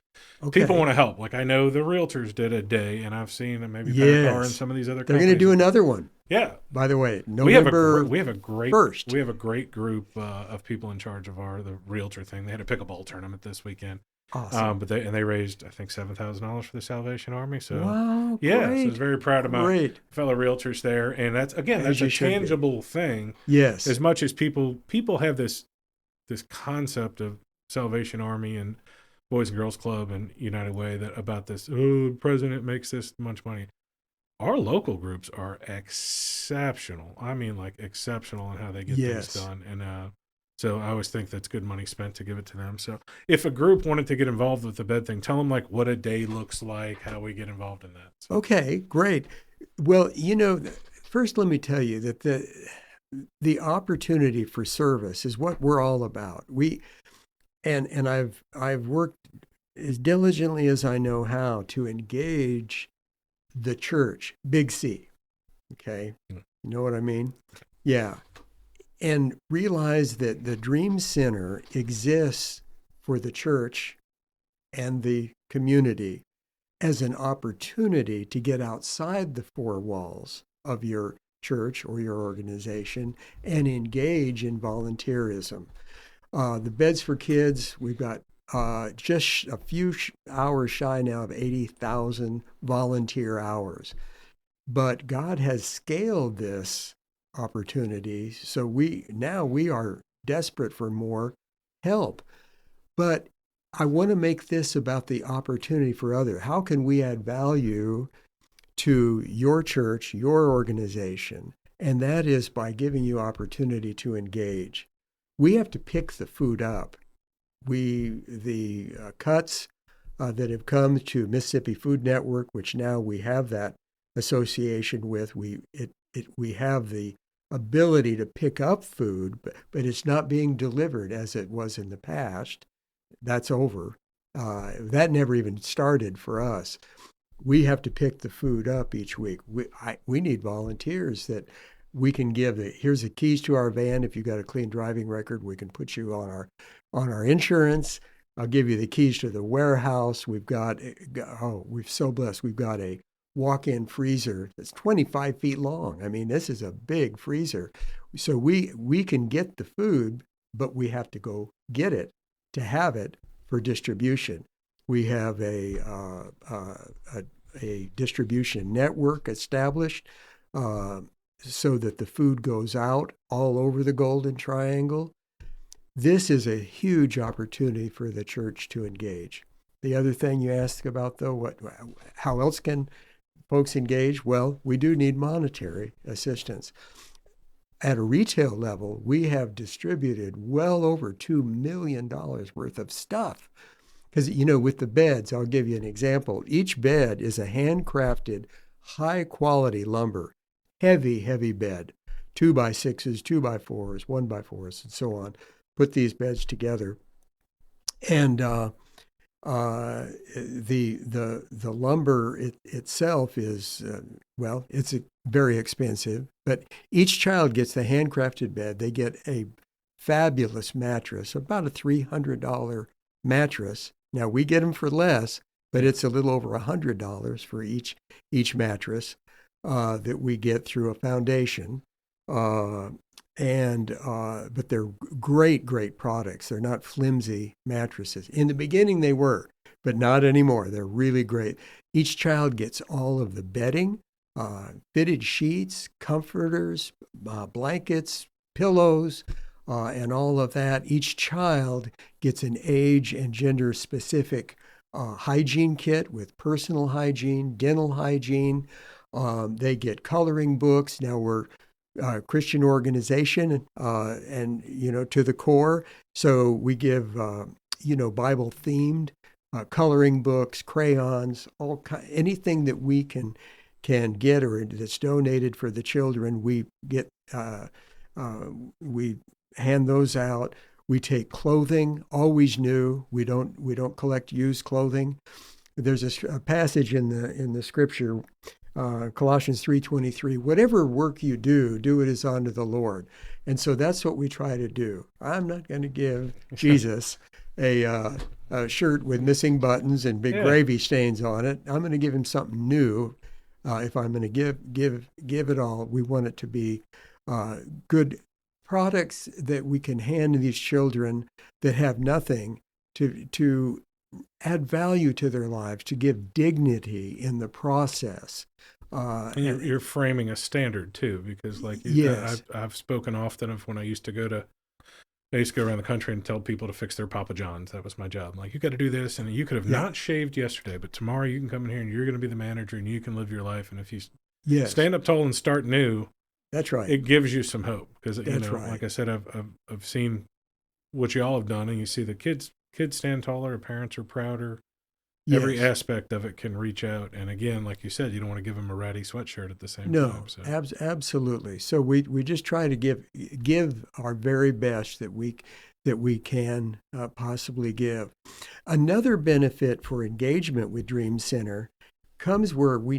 people want to help, like I know the realtors did a day, and I've seen maybe Power and some of these other companies. They're going to do another one. Yeah. By the way, November we have a great 1st. We have a great group of people in charge of the realtor thing. They had a pickleball tournament this weekend. Awesome. But they raised, I think, $7,000 for the Salvation Army. So wow, yeah, great. So I was very proud of my fellow realtors there. And that's a tangible thing. Yes. As much as people have this concept of Salvation Army and Boys and Girls Club and United Way about this, the president makes this much money. Our local groups are exceptional. I mean, like exceptional in how they get things done. And so I always think that's good money spent to give it to them. So if a group wanted to get involved with the bed thing, tell them like what a day looks like, how we get involved in that. So. Okay, great. Well, first let me tell you that the opportunity for service is what we're all about. And I've worked as diligently as I know how to engage the church, big C. Okay, you know what I mean? Yeah. And realize that the Dream Center exists for the church and the community as an opportunity to get outside the 4 walls of your church or your organization and engage in volunteerism. The Beds for Kids, we've got just a few hours shy now of 80,000 volunteer hours. But God has scaled this opportunity. So we are desperate for more help. But I want to make this about the opportunity for others. How can we add value to your church, your organization? And that is by giving you opportunity to engage. We have to pick the food up. The cuts that have come to Mississippi Food Network, which now we have that association with, we have the ability to pick up food, but it's not being delivered as it was in the past. That's over. That never even started for us. We have to pick the food up each week. We need volunteers that we can give. Here's the keys to our van. If you've got a clean driving record, we can put you on our insurance. I'll give you the keys to the warehouse. We're so blessed. We've got a walk-in freezer that's 25 feet long. I mean, this is a big freezer. So we can get the food, but we have to go get it to have it for distribution. We have a distribution network established so that the food goes out all over the Golden Triangle. This is a huge opportunity for the church to engage. The other thing you asked about, though, how else can folks engage? Well, we do need monetary assistance. At a retail level, we have distributed well over $2 million worth of stuff. Because, with the beds, I'll give you an example. Each bed is a handcrafted, high-quality lumber, heavy bed, 2x6s, 2x4s, 1x4s, and so on. Put these beds together. And the lumber itself is, it's very expensive, but each child gets the handcrafted bed. They get a fabulous mattress, about a $300 mattress. Now we get them for less, but it's a little over $100 for each mattress that we get through a foundation. But they're great products. They're not flimsy mattresses. In the beginning they were, but not anymore. They're really great. Each child gets all of the bedding, fitted sheets, comforters, blankets, pillows, and all of that. Each child gets an age and gender specific hygiene kit with personal hygiene, dental hygiene. They get coloring books. Now we're a Christian organization, and to the core. So we give Bible themed coloring books, crayons, anything that we can get or that's donated for the children. We get we hand those out. We take clothing, always new. We don't collect used clothing. There's a passage in the scripture, Colossians 3:23. Whatever work you do, do it as unto the Lord. And so that's what we try to do. I'm not going to give Jesus a shirt with missing buttons and big gravy stains on it. I'm going to give him something new. If I'm going to give it all, we want it to be good products that we can hand to these children that have nothing, to add value to their lives, to give dignity in the process. And you're framing a standard too, because yes. I've spoken often of when I used to go around the country and tell people to fix their Papa Johns. That was my job. Like, you got to do this, and you could have not shaved yesterday, but tomorrow you can come in here and you're going to be the manager and you can live your life. And if you stand up tall and start new, that's right. It gives you some hope, because right. Like I said, I've seen what you all have done, and you see the kids stand taller, parents are prouder. Yes. Every aspect of it can reach out, and again, like you said, you don't want to give them a ratty sweatshirt at the same time. So. Absolutely. So we just try to give our very best that we can possibly give. Another benefit for engagement with Dream Center comes where I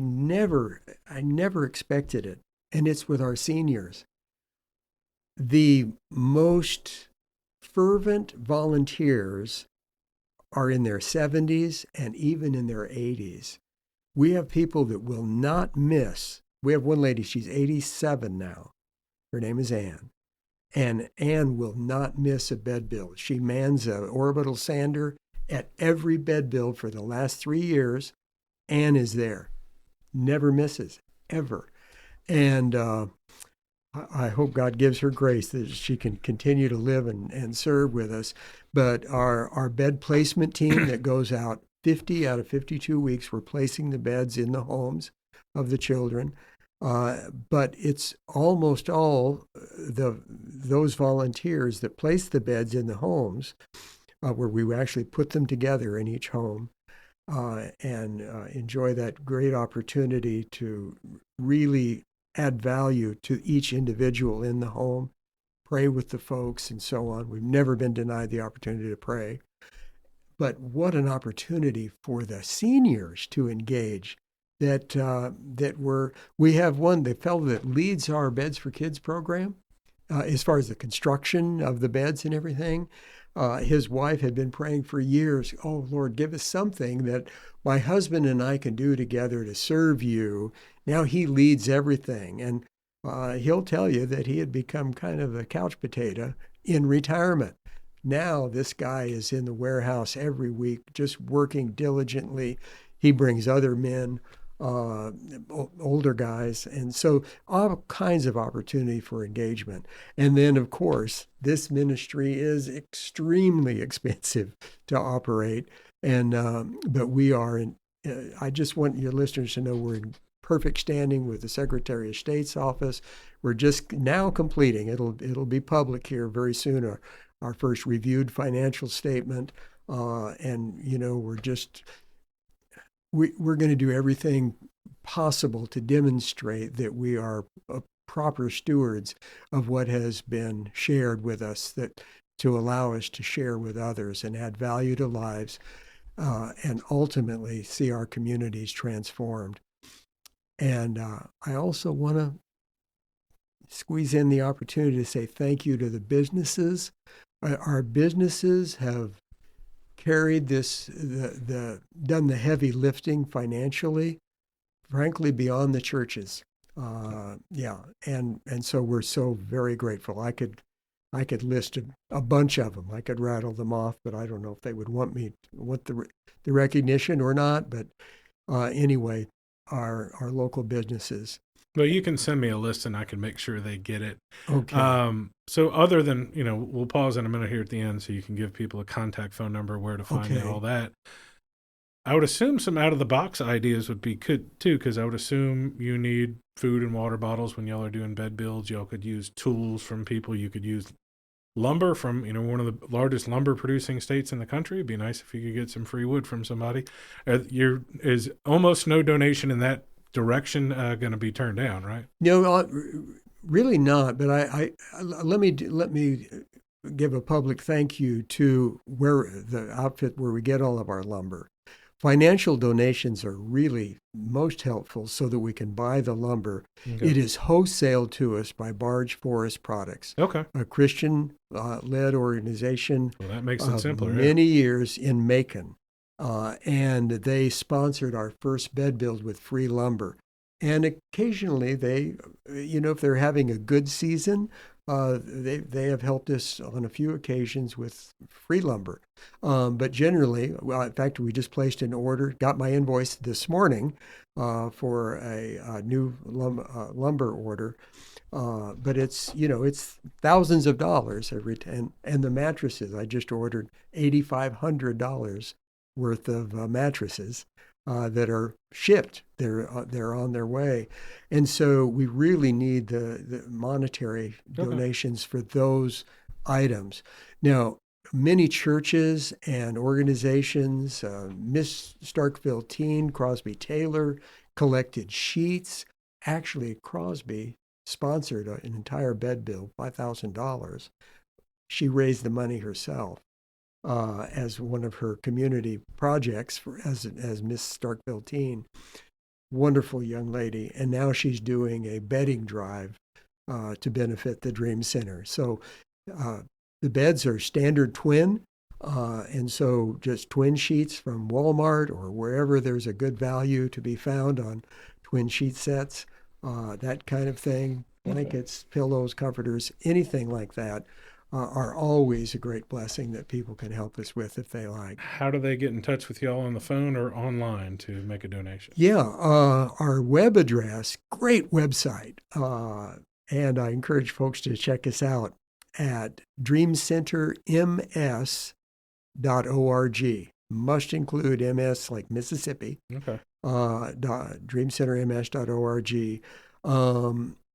never expected it. And it's with our seniors. The most fervent volunteers are in their 70s and even in their 80s. We have people that will not miss. We have one lady, she's 87 now. Her name is Ann. And Ann will not miss a bed build. She mans an orbital sander at every bed build for the last 3 years. Ann is there. Never misses, ever. And I hope God gives her grace that she can continue to live and serve with us. But our bed placement team that goes out 50 out of 52 weeks, we're placing the beds in the homes of the children. But it's almost all those volunteers that place the beds in the homes, where we actually put them together in each home, and enjoy that great opportunity to really add value to each individual in the home, pray with the folks, and so on. We've never been denied the opportunity to pray. But what an opportunity for the seniors to engage. We have the fellow that leads our Beds for Kids program, as far as the construction of the beds and everything. His wife had been praying for years, oh, Lord, give us something that my husband and I can do together to serve you. Now he leads everything. And he'll tell you that he had become kind of a couch potato in retirement. Now this guy is in the warehouse every week, just working diligently. He brings other men, older guys, and so all kinds of opportunity for engagement. And then, of course, this ministry is extremely expensive to operate, and but we are in. I just want your listeners to know we're in perfect standing with the Secretary of State's office. We're just now completing. It'll be public here very soon. Our first reviewed financial statement, and we're going to do everything possible to demonstrate that we are proper stewards of what has been shared with us, that to allow us to share with others and add value to lives, and ultimately see our communities transformed. And I also want to squeeze in the opportunity to say thank you to the businesses. Our businesses have carried done the heavy lifting financially, frankly, beyond the churches. And so we're so very grateful. I could list a bunch of them. I could rattle them off, but I don't know if they would want the recognition or not. But anyway, our local businesses. Well, you can send me a list and I can make sure they get it. Okay. So other than, we'll pause in a minute here at the end so you can give people a contact phone number, where to find it, Okay. all that. I would assume some out of the box ideas would be good too, because I would assume you need food and water bottles when y'all are doing bed builds. Y'all could use tools from people. You could use lumber from, one of the largest lumber producing states in the country. It'd be nice if you could get some free wood from somebody. Is almost no donation in that direction going to be turned down, right? No, really not. But I let me give a public thank you to the outfit where we get all of our lumber. Financial donations are really most helpful so that we can buy the lumber. Okay. It is wholesaled to us by Barge Forest Products, Okay. a Christian-led organization. Well, that makes it simpler. Many years in Macon, and they sponsored our first bed build with free lumber. And occasionally they, if they're having a good season, they have helped us on a few occasions with free lumber. But generally, well, in fact, we just placed an order, got my invoice this morning for a new lumber order. But it's thousands of dollars and the mattresses, I just ordered $8,500 worth of mattresses that are shipped. They're on their way. And so we really need the monetary donations for those items. Now, many churches and organizations, Miss Starkville Teen, Crosby Taylor, collected sheets. Actually, Crosby sponsored an entire bed build, $5,000. She raised the money herself as one of her community projects as Miss Starkville Teen. Wonderful young lady. And now she's doing a bedding drive to benefit the Dreamcenter. So the beds are standard twin. And so just twin sheets from Walmart or wherever there's a good value to be found on twin sheet sets, that kind of thing, blankets, pillows, comforters, anything like that, are always a great blessing that people can help us with if they like. How do they get in touch with y'all on the phone or online to make a donation? Yeah, our web address, great website, and I encourage folks to check us out at dreamcenterms.org. Must include MS like Mississippi. Okay. dreamcenterms.org.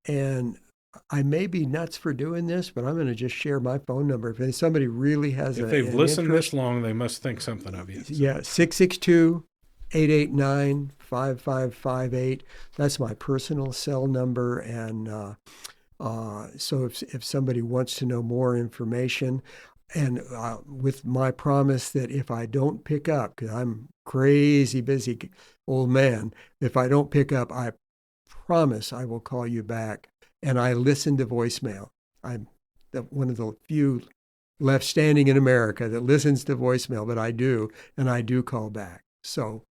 And I may be nuts for doing this, but I'm going to just share my phone number. If somebody really has if they've listened this long, they must think something of you. So. Yeah, 662-889-5558. That's my personal cell number. And so if somebody wants to know more information, and with my promise that if I don't pick up, because I'm crazy busy old man, if I don't pick up, I promise I will call you back. And I listen to voicemail. I'm one of the few left standing in America that listens to voicemail, but I do, and I do call back. So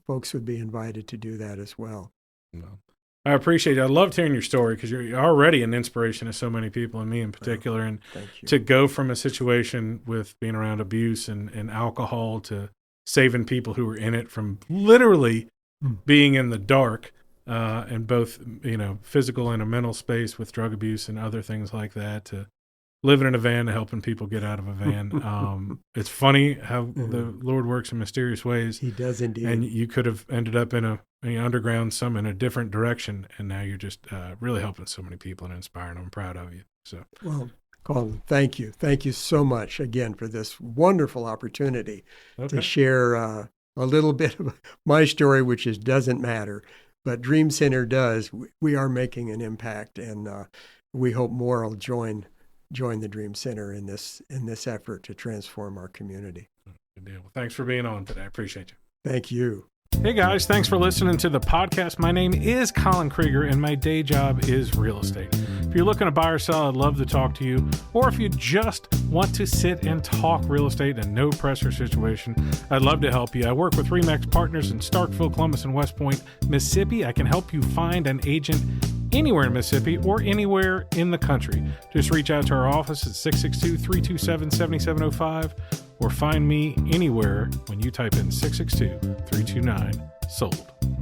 folks would be invited to do that as well. Well, I appreciate it. I loved hearing your story because you're already an inspiration to so many people, and me in particular. And to go from a situation with being around abuse and alcohol to saving people who were in it from literally being in the dark, and both, physical and a mental space with drug abuse and other things like that, to living in a van to helping people get out of a van. It's funny how the Lord works in mysterious ways. He does indeed. And you could have ended up in a underground, some in a different direction, and now you're just really helping so many people and inspiring them. I'm proud of you. So, well, Colin, thank you. Thank you so much again for this wonderful opportunity to share a little bit of my story, which doesn't matter. But Dreamcenter does. We are making an impact, and we hope more will join the Dreamcenter in this effort to transform our community. Good deal. Well, thanks for being on today. I appreciate you. Thank you. Hey guys, thanks for listening to the podcast. My name is Colin Krieger, and my day job is real estate. If you're looking to buy or sell, I'd love to talk to you. Or if you just want to sit and talk real estate in a no pressure situation, I'd love to help you. I work with RE/MAX Partners in Starkville, Columbus, and West Point, Mississippi. I can help you find an agent anywhere in Mississippi or anywhere in the country. Just reach out to our office at 662-327-7705 or find me anywhere when you type in 662-329-SOLD.